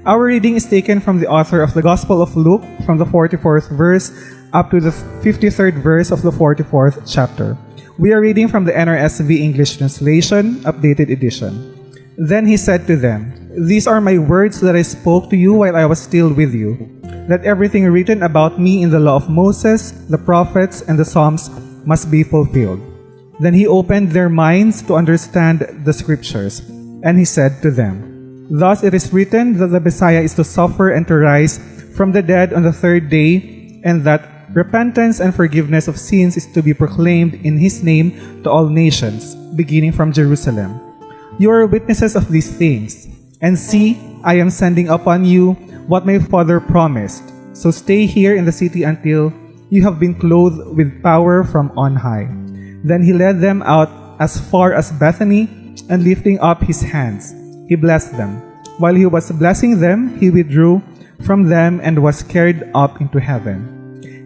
Our reading is taken from the author of the Gospel of Luke, from the 44th verse up to the 53rd verse of the 44th chapter. We are reading from the NRSV English Translation, updated edition. Then he said to them, "These are my words that I spoke to you while I was still with you, that everything written about me in the law of Moses, the prophets, and the Psalms must be fulfilled." Then he opened their minds to understand the scriptures, and he said to them, "Thus it is written that the Messiah is to suffer and to rise from the dead on the third day, and that repentance and forgiveness of sins is to be proclaimed in his name to all nations, beginning from Jerusalem. You are witnesses of these things. And see, I am sending upon you what my Father promised. So stay here in the city until you have been clothed with power from on high." Then he led them out as far as Bethany, and lifting up his hands, he blessed them. While he was blessing them, he withdrew from them and was carried up into heaven.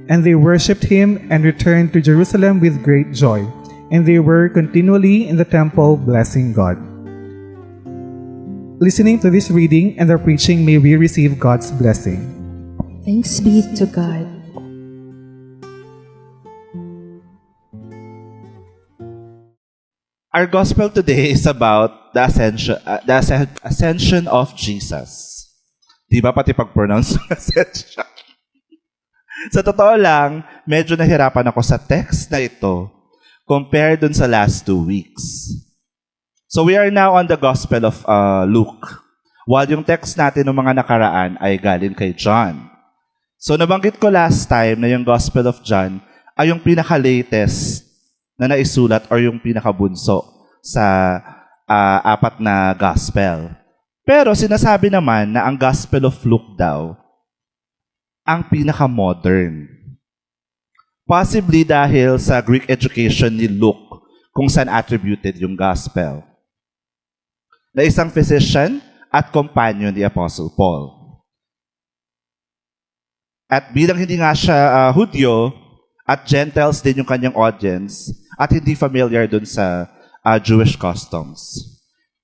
And they worshipped him and returned to Jerusalem with great joy. And they were continually in the temple blessing God. Listening to this reading and the preaching, may we receive God's blessing. Thanks be to God. Our gospel today is about the ascension of Jesus. Di ba pati pag-pronounce ng ascension? Sa totoo lang, medyo nahirapan ako sa text na ito compared dun sa last 2 weeks. So we are now on the Gospel of Luke. While yung text natin ng mga nakaraan ay galing kay John. So nabanggit ko last time na yung Gospel of John ay yung pinaka-latest na naisulat or yung pinakabunso sa 4 na Gospel. Pero sinasabi naman na ang Gospel of Luke daw ang pinaka-modern. Possibly dahil sa Greek education ni Luke kung saan attributed yung gospel. Na isang physician at companion ni Apostle Paul. At bilang hindi nga siya Hudyo at Gentiles din yung kanyang audience at hindi familiar dun sa Jewish customs.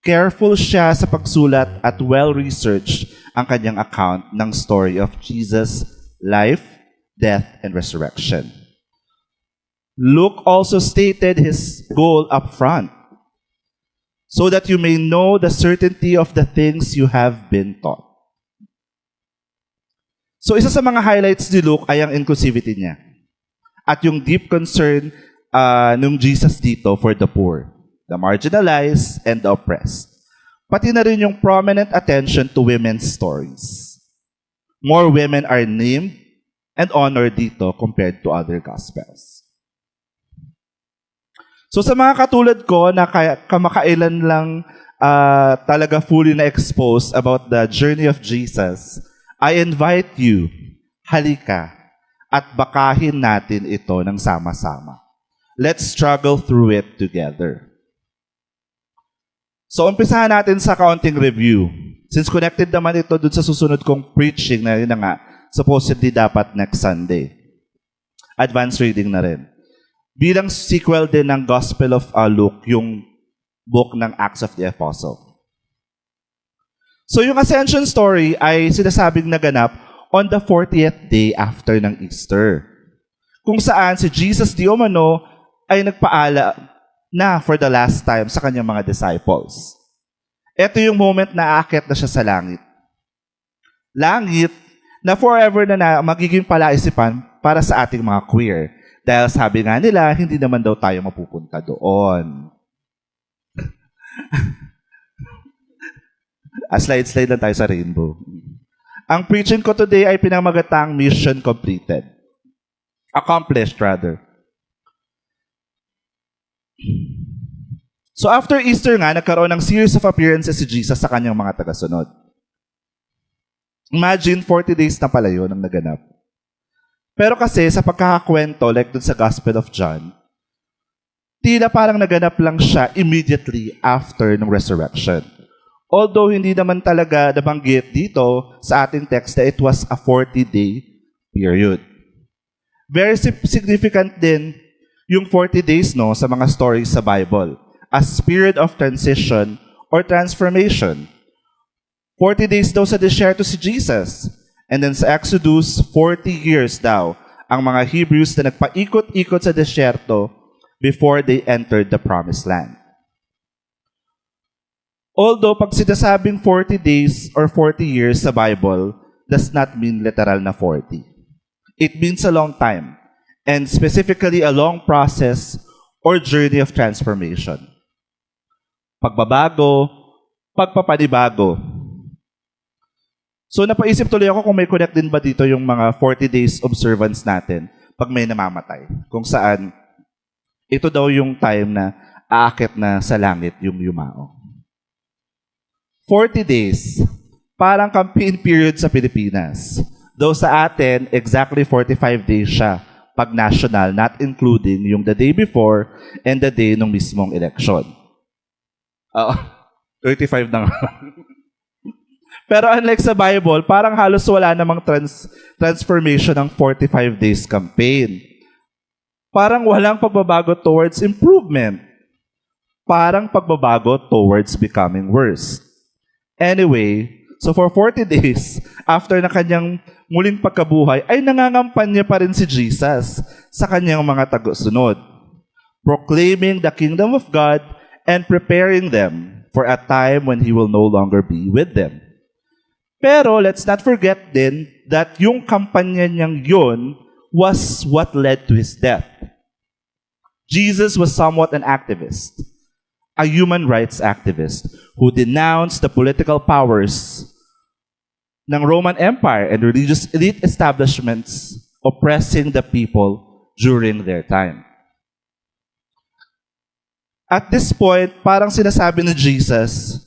Careful siya sa pagsulat at well-researched ang kanyang account ng story of Jesus' life, death, and resurrection. Luke also stated his goal up front, so that you may know the certainty of the things you have been taught. So isa sa mga highlights ni Luke ay ang inclusivity niya at yung deep concern ng Jesus dito for the poor, the marginalized, and the oppressed. Pati na rin yung prominent attention to women's stories. More women are named and honored dito compared to other gospels. So sa mga katulad ko na kamakailan lang talaga fully na-expose about the journey of Jesus, I invite you, halika, at bakahin natin ito ng sama-sama. Let's struggle through it together. So, umpisahan natin sa kaunting review. Since connected naman ito dun sa susunod kong preaching na yun na nga, supposedly dapat next Sunday. Advanced reading na rin. Bilang sequel din ng Gospel of Luke, yung book ng Acts of the Apostle. So, yung ascension story ay sinasabing naganap on the 40th day after ng Easter. Kung saan si Jesus di umano ay nagpaala na for the last time sa kanyang mga disciples. Ito yung moment na aakyat na siya sa langit. Langit na forever na magiging palaisipan para sa ating mga queer. Dahil sabi nga nila, hindi naman daw tayo mapupunta doon. Slide lang tayo sa rainbow. Ang preaching ko today ay pinamagatang mission completed. Accomplished, rather. So after Easter nga, nagkaroon ng series of appearances si Jesus sa kanyang mga tagasunod. Imagine, 40 days na pala yun ang naganap. Pero kasi sa pagkakakwento, like dun sa Gospel of John, tila parang naganap lang siya immediately after ng resurrection. Although hindi naman talaga nabanggit dito sa ating text na it was a 40-day period. Very significant din yung 40 days sa mga stories sa Bible as period of transition or transformation. 40 days daw sa desierto si Jesus. And then sa Exodus, 40 years daw ang mga Hebrews na nagpaikot-ikot sa desierto before they entered the promised land. Although pag sinasabing 40 days or 40 years sa Bible does not mean literal na 40. It means a long time, and specifically a long process or journey of transformation. Pagbabago, pagpapanibago. So napaisip tuloy ako kung may connect din ba dito yung mga 40 days observance natin pag may namamatay. Kung saan, ito daw yung time na aakit na sa langit yung yumao. 40 days, parang campaign period sa Pilipinas. Though sa atin, exactly 45 days siya pag national, not including yung the day before and the day ng mismong election. 35 na nga. Pero unlike sa Bible, parang halos wala namang transformation ng 45 days campaign. Parang walang pagbabago towards improvement. Parang pagbabago towards becoming worse. Anyway, so for 40 days, after na kanyang muling pagkabuhay, ay nangangampanya pa rin si Jesus sa kanyang mga tagusunod, proclaiming the kingdom of God and preparing them for a time when He will no longer be with them. Pero let's not forget din that yung kampanya niyang yun was what led to His death. Jesus was somewhat an activist, a human rights activist who denounced the political powers ng Roman Empire and religious elite establishments oppressing the people during their time. At this point, parang sinasabi ni Jesus,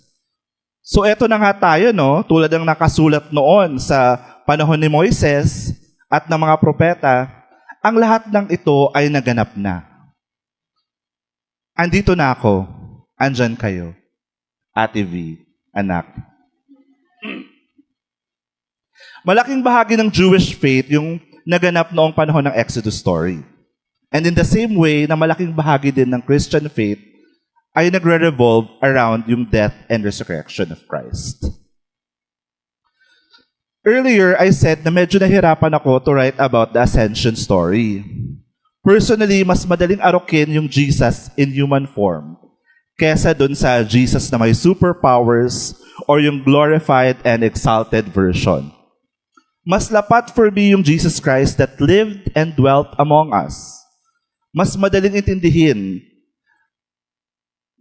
so eto na nga tayo, no? Tulad ng nakasulat noon sa panahon ni Moises at ng mga propeta, ang lahat ng ito ay naganap na. Andito na ako, andyan kayo, Ate V, anak. Malaking bahagi ng Jewish faith yung naganap noong panahon ng Exodus story. And in the same way na malaking bahagi din ng Christian faith ay nagre-revolve around yung death and resurrection of Christ. Earlier, I said na medyo nahirapan ako to write about the ascension story. Personally, mas madaling arokin yung Jesus in human form kesa dun sa Jesus na may superpowers or yung glorified and exalted version. Mas lapat for me yung Jesus Christ that lived and dwelt among us. Mas madaling intindihin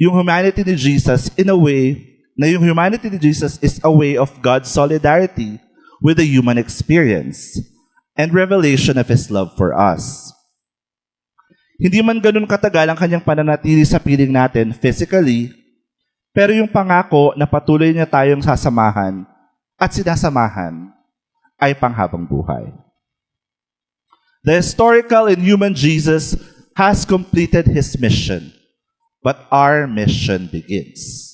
yung humanity ni Jesus in a way na yung humanity ni Jesus is a way of God's solidarity with the human experience and revelation of His love for us. Hindi man ganun katagal ang kanyang pananatili sa piling natin physically, pero yung pangako na patuloy niya tayong sasamahan at sinasamahan ay panghabang buhay. The historical and human Jesus has completed His mission. But our mission begins.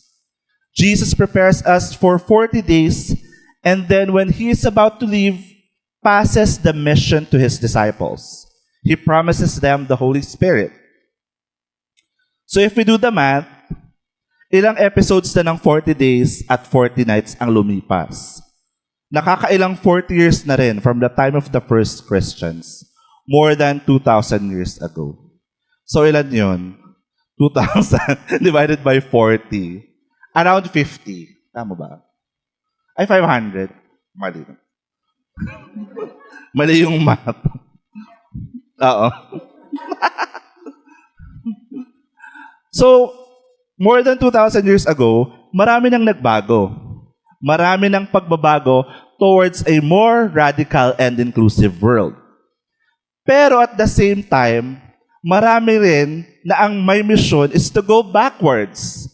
Jesus prepares us for 40 days, and then when He is about to leave, passes the mission to His disciples. He promises them the Holy Spirit. So if we do the math, ilang episodes na ng 40 days at 40 nights ang lumipas. Nakakailang 40 years na rin from the time of the first Christians. More than 2,000 years ago. So ilan yun? 2,000 divided by 40. Around 50. Tama ba? Ay, 500. Mali. Mali yung math. Oo. So, more than 2,000 years ago, marami nang nagbago. Marami nang pagbabago towards a more radical and inclusive world. Pero at the same time, marami rin na ang may mission is to go backwards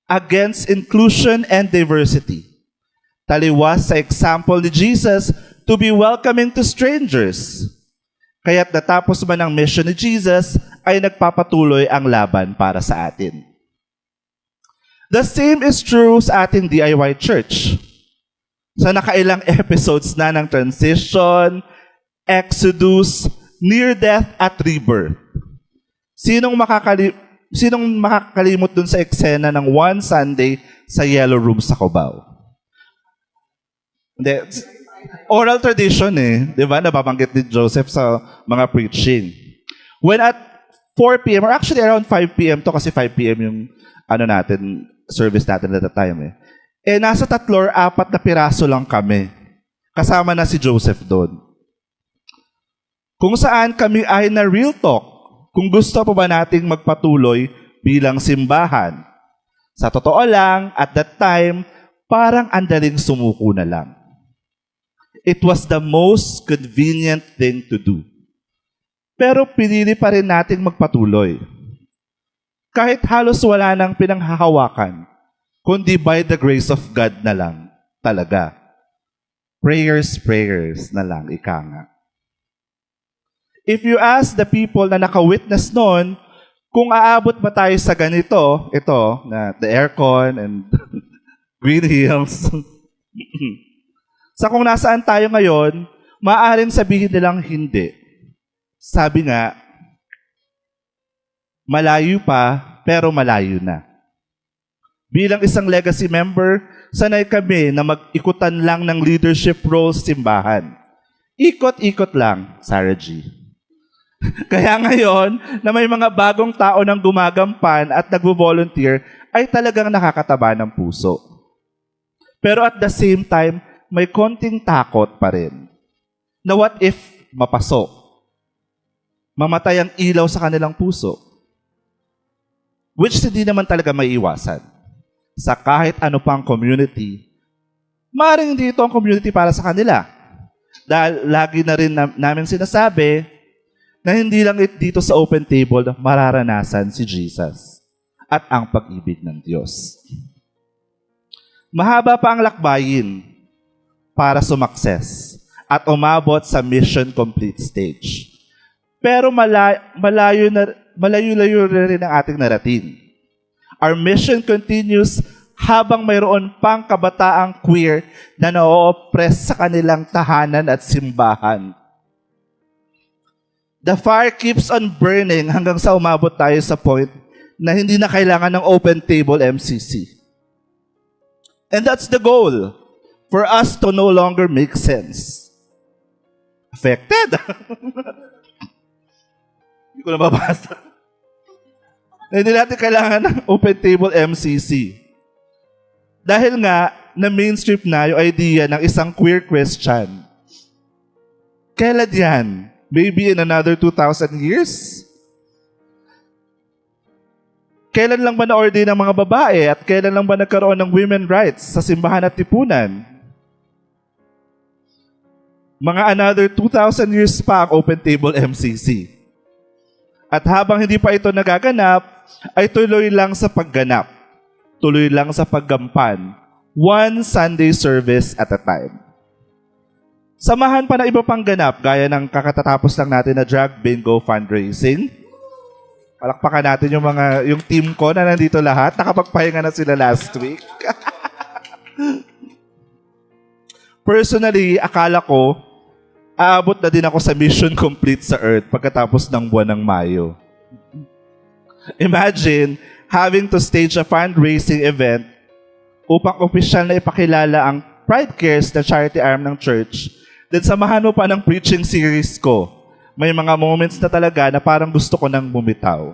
against inclusion and diversity. Taliwas sa example ni Jesus to be welcoming to strangers. Kaya't natapos man ang mission ni Jesus, ay nagpapatuloy ang laban para sa atin. The same is true sa ating DIY church. Sa nakailang episodes na ng transition, Exodus, near death at rebirth. Sinong makakalimot dun sa eksena ng one Sunday sa Yellow Room sa Cubao? Hindi, oral tradition eh. Di ba? Nababanggit ni Joseph sa mga preaching. When at 4 p.m. or actually around 5 p.m. to kasi 5 p.m. yung service natin at that time eh. Nasa 3 or 4 na piraso lang kami. Kasama na si Joseph doon. Kung saan kami ay na real talk. Kung gusto pa ba nating magpatuloy bilang simbahan. Sa totoo lang, at that time, parang andaling sumuko na lang. It was the most convenient thing to do. Pero pinili pa rin nating magpatuloy. Kahit halos wala nang pinanghahawakan, kundi by the grace of God na lang talaga. Prayers na lang, ika nga. If you ask the people na naka-witness noon, kung aabot ba tayo sa ganito, ito, na the aircon and Green Hills, sa kung nasaan tayo ngayon, maaaring sabihin nilang hindi. Sabi nga, malayo pa, pero malayo na. Bilang isang legacy member, sanay kami na mag-ikutan lang ng leadership role sa simbahan. Ikot-ikot lang, Sarah G. Kaya ngayon, na may mga bagong tao nang gumagampan at nagvo-volunteer, ay talagang nakakataba ng puso. Pero at the same time, may konting takot pa rin. Na what if mapasok? Mamatay ang ilaw sa kanilang puso. Which hindi naman talaga maiiwasan. Sa kahit ano pang community, maaaring hindi ito ang community para sa kanila. Dahil lagi na rin namin sinasabi na hindi lang dito sa open table mararanasan si Jesus at ang pag-ibig ng Diyos. Mahaba pa ang lakbayin para sumakses at umabot sa mission complete stage. Pero malayo-layo na rin ang ating narating. Our mission continues habang mayroon pang kabataang queer na na-oppress sa kanilang tahanan at simbahan. The fire keeps on burning hanggang sa umabot tayo sa point na hindi na kailangan ng open table MCC. And that's the goal, for us to no longer make sense. Affected? Hindi ko nababasa. Hindi natin kailangan ng open table MCC. Dahil nga, na-mainstream na yung idea ng isang queer Christian. Kailan yan? Maybe in another 2,000 years? Kailan lang ba na-ordain ng mga babae at kailan lang ba nagkaroon ng women rights sa simbahan at tipunan? Mga another 2,000 years pa ang open table MCC. At habang hindi pa ito nagaganap, ay tuloy lang sa pagganap. Tuloy lang sa paggampan. One Sunday service at a time. Samahan pa ng iba pang ganap gaya ng kakatatapos lang natin na drag bingo fundraising. Palakpakan natin yung team ko na nandito lahat. Nakapagpahinga na sila last week. Personally, akala ko, aabot na din ako sa mission complete sa Earth pagkatapos ng buwan ng Mayo. Imagine having to stage a fundraising event upang opisyal na ipakilala ang Pride Cares na charity arm ng church. Then samahan mo pa ng preaching series ko. May mga moments na talaga na parang gusto ko nang bumitaw.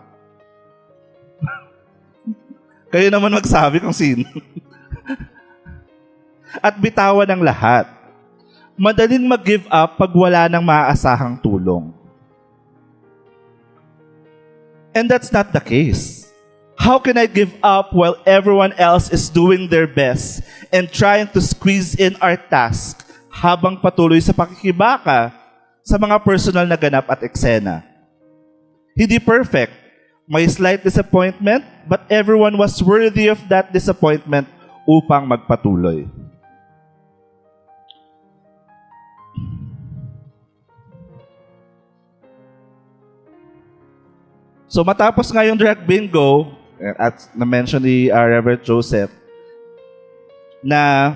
Kayo naman magsabi kung sino. At bitawan ang lahat. Madaling mag-give up pag wala nang maaasahang tulong. And that's not the case. How can I give up while everyone else is doing their best and trying to squeeze in our task habang patuloy sa pakikibaka sa mga personal na ganap at eksena? Hindi perfect. May slight disappointment, but everyone was worthy of that disappointment upang magpatuloy. So matapos nga yung drag bingo, at na-mention ni Reverend Joseph, na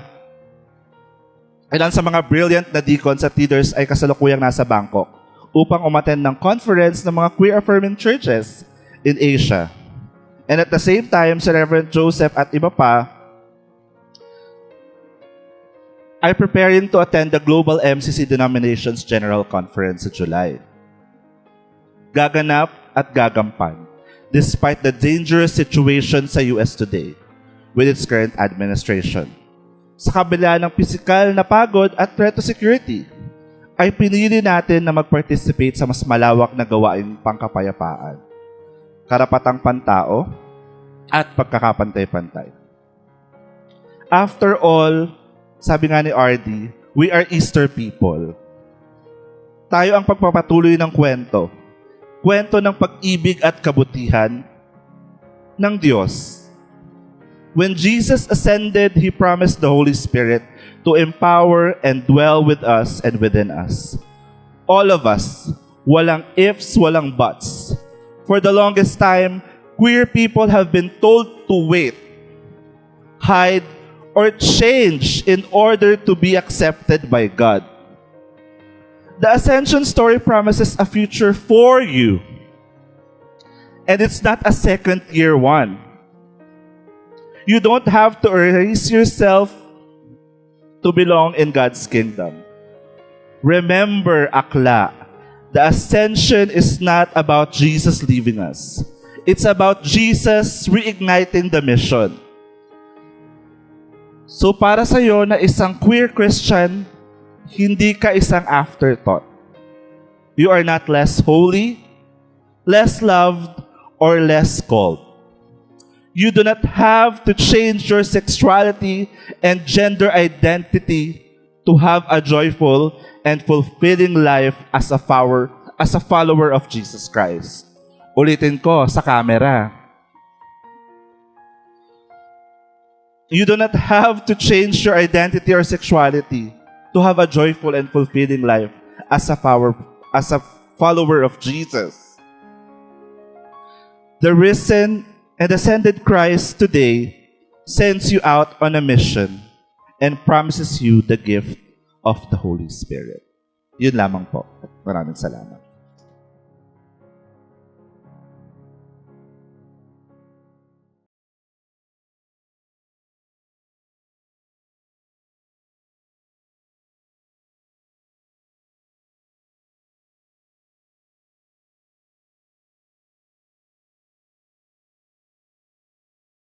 ilan sa mga brilliant na deacons at leaders ay kasalukuyang nasa Bangkok upang umattend ng conference ng mga queer-affirming churches in Asia. And at the same time, si Reverend Joseph at iba pa ay preparing to attend the Global MCC Denominations General Conference sa July. Gaganap at gagampan despite the dangerous situation sa US today with its current administration. Sa kabila ng pisikal na pagod at threat to security, ay pinili natin na mag-participate sa mas malawak na gawaing pangkapayapaan, karapatang pantao, at pagkakapantay-pantay. After all, sabi nga ni RD, we are Easter people. Tayo ang pagpapatuloy ng kwento. Kwento ng pag-ibig at kabutihan ng Diyos. When Jesus ascended, He promised the Holy Spirit to empower and dwell with us and within us. All of us, walang ifs, walang buts. For the longest time, queer people have been told to wait, hide, or change in order to be accepted by God. The Ascension story promises a future for you. And it's not a second-year one. You don't have to erase yourself to belong in God's kingdom. Remember, Akla, the Ascension is not about Jesus leaving us. It's about Jesus reigniting the mission. So para sa iyo na isang queer Christian, hindi ka isang afterthought. You are not less holy, less loved, or less called. You do not have to change your sexuality and gender identity to have a joyful and fulfilling life as a follower of Jesus Christ. Ulitin ko sa camera. You do not have to change your identity or sexuality to have a joyful and fulfilling life as a follower of Jesus. The risen and ascended Christ today sends you out on a mission and promises you the gift of the Holy Spirit. Yun lamang po. Maraming salamat.